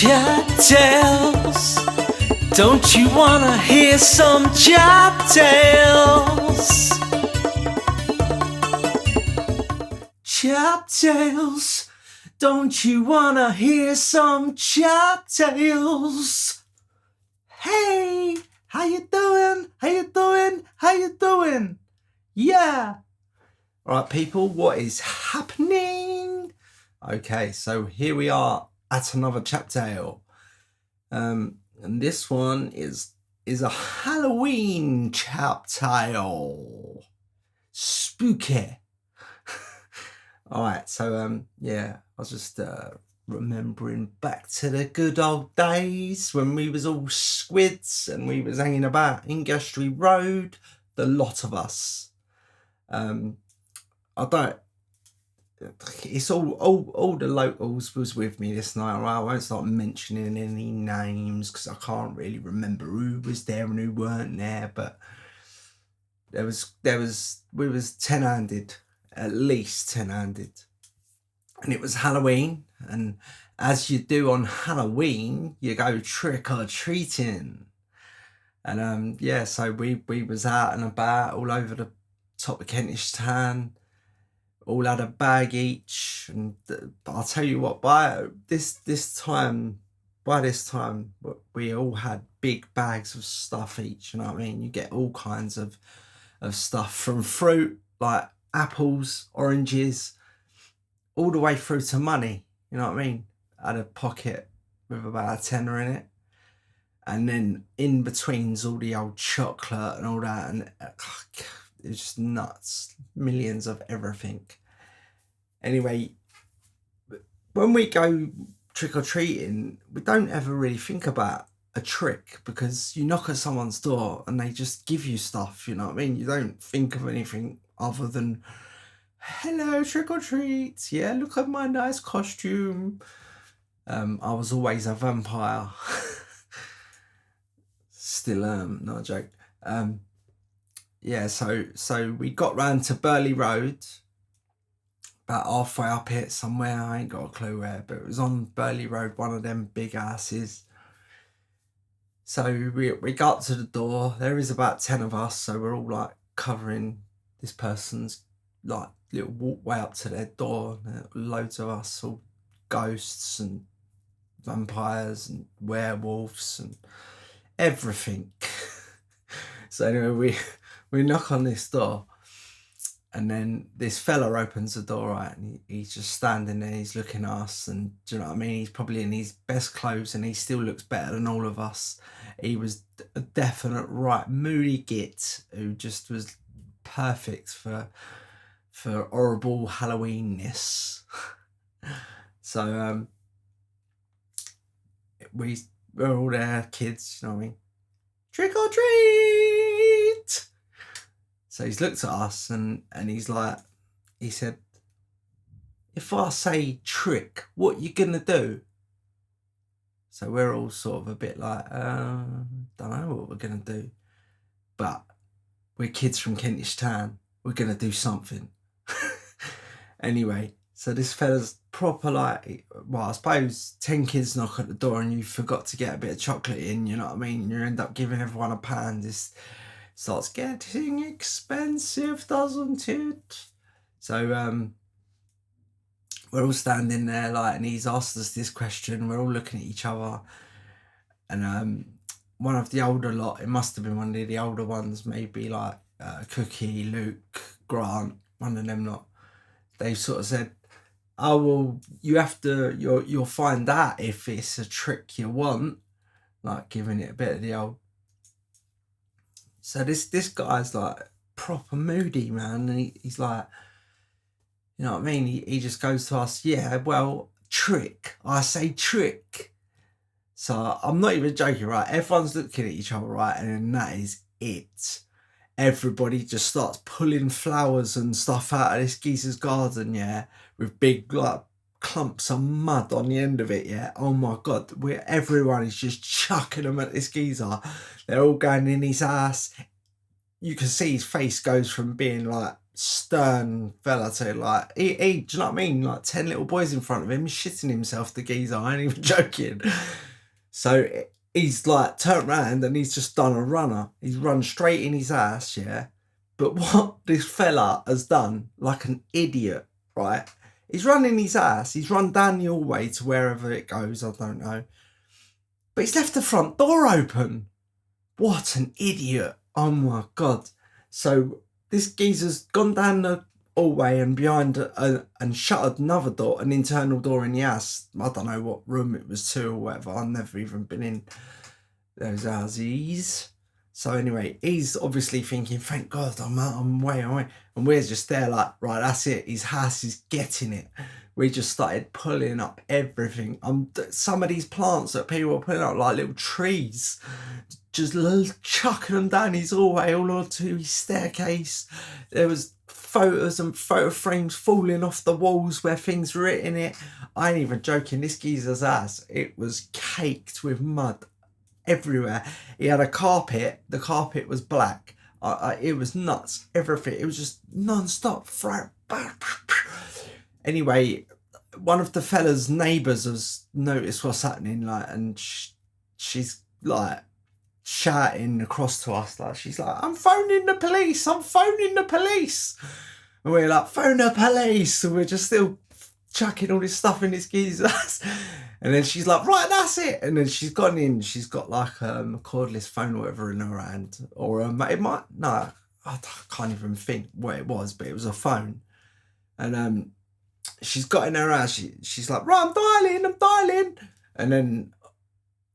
Chap tales. Don't you wanna hear some chap tales? Chap tales. Don't you wanna hear some chap tales? Hey, how you doing? How you doing? How you doing? Yeah. All right, people, what is happening? Okay, so here we are at another chap tale. And this one is a Halloween chap tale. Spooky. All right, so yeah, I was just remembering back to the good old days when we was all squids and we was hanging about Industry Road, the lot of us. I don't. It's all the locals was with me this night. I won't start mentioning any names because I can't really remember who was there and who weren't there. But we was 10-handed, at least 10-handed, and it was Halloween. And as you do on Halloween, you go trick or treating. And yeah, so we was out and about all over the top of Kentish Town. All had a bag each, and I'll tell you what, by this time we all had big bags of stuff each. You know what I mean? You get all kinds of stuff, from fruit like apples, oranges, all the way through to money. You know what I mean? I had a pocket with about a tenner in it, and then in between's all the old chocolate and all that, and it's just nuts. Millions of everything. Anyway, when we go trick-or-treating, we don't ever really think about a trick, because you knock at someone's door and they just give you stuff, you know what I mean? You don't think of anything other than, hello, trick-or-treat. Yeah, look at my nice costume. I was always a vampire. Still not a joke. Yeah, so we got round to Burley Road, about halfway up it somewhere. I ain't got a clue where, but it was on Burley Road, one of them big asses. So we got to the door. There is about 10 of us, so we're all like covering this person's like little walkway up to their door. Loads of us, all ghosts and vampires and werewolves and everything. So anyway, we knock on this door, and then this fella opens the door, right, and he's just standing there, he's looking at us, and do you know what I mean? He's probably in his best clothes and he still looks better than all of us. He was a definite right moody git who just was perfect for horrible Halloweenness. So we're all there, kids, you know what I mean? Trick or treat! So he's looked at us and he's like, he said, if I say trick, what you gonna do? So we're all sort of a bit like, don't know what we're gonna do. But we're kids from Kentish Town. We're gonna do something. Anyway, so this fella's proper like, well, I suppose 10 kids knock at the door and you forgot to get a bit of chocolate in, you know what I mean? You end up giving everyone a pound. This starts getting expensive, doesn't it? So we're all standing there like, and he's asked us this question. We're all looking at each other, and one of the older lot, it must have been one of the older ones, maybe like Cookie, Luke, Grant, one of them lot. They sort of said, oh, well, you'll find out if it's a trick you want, like giving it a bit of the old. So this guy's like proper moody, man, and he's like, you know what I mean? He just goes to us, yeah, well, trick. I say trick. So I'm not even joking, right? Everyone's looking at each other, right? And then that is it. Everybody just starts pulling flowers and stuff out of this geezer's garden, yeah, with big like clumps of mud on the end of it, yeah. Oh my God, everyone is just chucking them at this geezer. They're all going in his ass. You can see his face goes from being like stern fella too. Like he, do you know what I mean? Like 10 little boys in front of him, he's shitting himself, the geezer. I ain't even joking. So he's like turned around and he's just done a runner. He's run straight in his ass, yeah. But what this fella has done, like an idiot, right? He's run in his ass. He's run down the hallway to wherever it goes. I don't know. But he's left the front door open. What an idiot. Oh my God. So this geezer's gone down the hallway and behind and shuttered another door, an internal door in the house. I don't know what room it was to or whatever. I've never even been in those houses. So anyway, he's obviously thinking, thank God, I'm way away. And we're just there like, right, that's it. His house is getting it. We just started pulling up everything. Some of these plants that people were putting up, like little trees, just chucking them down his hallway, all onto his staircase. There was photos and photo frames falling off the walls where things were written it. I ain't even joking. This geezer's ass, it was caked with mud everywhere. He had a carpet. The carpet was black. It was nuts. Everything. It was just non-stop. Anyway, one of the fella's neighbours has noticed what's happening, like, and she's like shouting across to us, like, she's like, I'm phoning the police. I'm phoning the police. And we're like, phone the police. And we're just still chucking all this stuff in this geezer's. And then she's like, right, that's it. And then she's gone in. She's got like a cordless phone or whatever in her hand. Or it might, no, I can't even think what it was, but it was a phone. And she's got in her house. She's like, right, I'm dialing. And then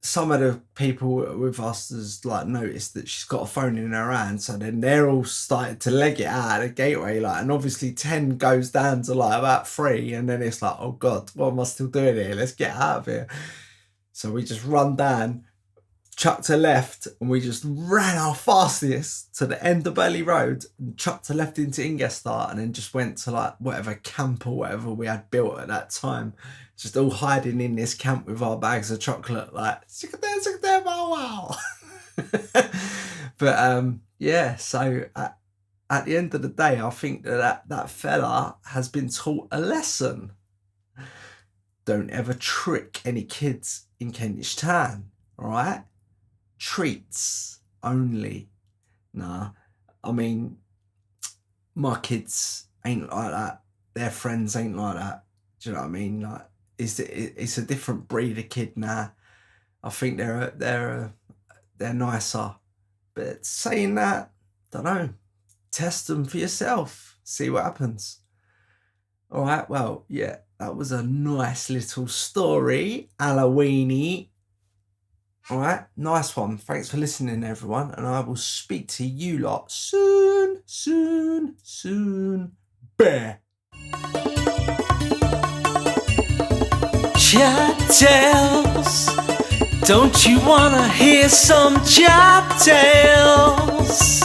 some of the people with us has like noticed that she's got a phone in her hand. So then they're all started to leg it out of the gateway. Like, and obviously 10 goes down to like about 3. And then it's like, oh God, what am I still doing here? Let's get out of here. So we just run down, chucked a left, and we just ran our fastest to the end of Burley Road and chucked a left into Ingestart, and then just went to like whatever camp or whatever we had built at that time. Just all hiding in this camp with our bags of chocolate, like, wow. But yeah, so at the end of the day, I think that fella has been taught a lesson. Don't ever trick any kids in Kentish Town, all right? Treats only. Nah, I mean, my kids ain't like that. Their friends ain't like that. Do you know what I mean? Like, it's a different breed of kid now. I think they're nicer. But saying that, don't know. Test them for yourself. See what happens. All right. Well, yeah, that was a nice little story, Halloweeny. All right, nice one. Thanks for listening, everyone, and I will speak to you lot soon. Bear. Chap tales. Don't you wanna hear some chap tales?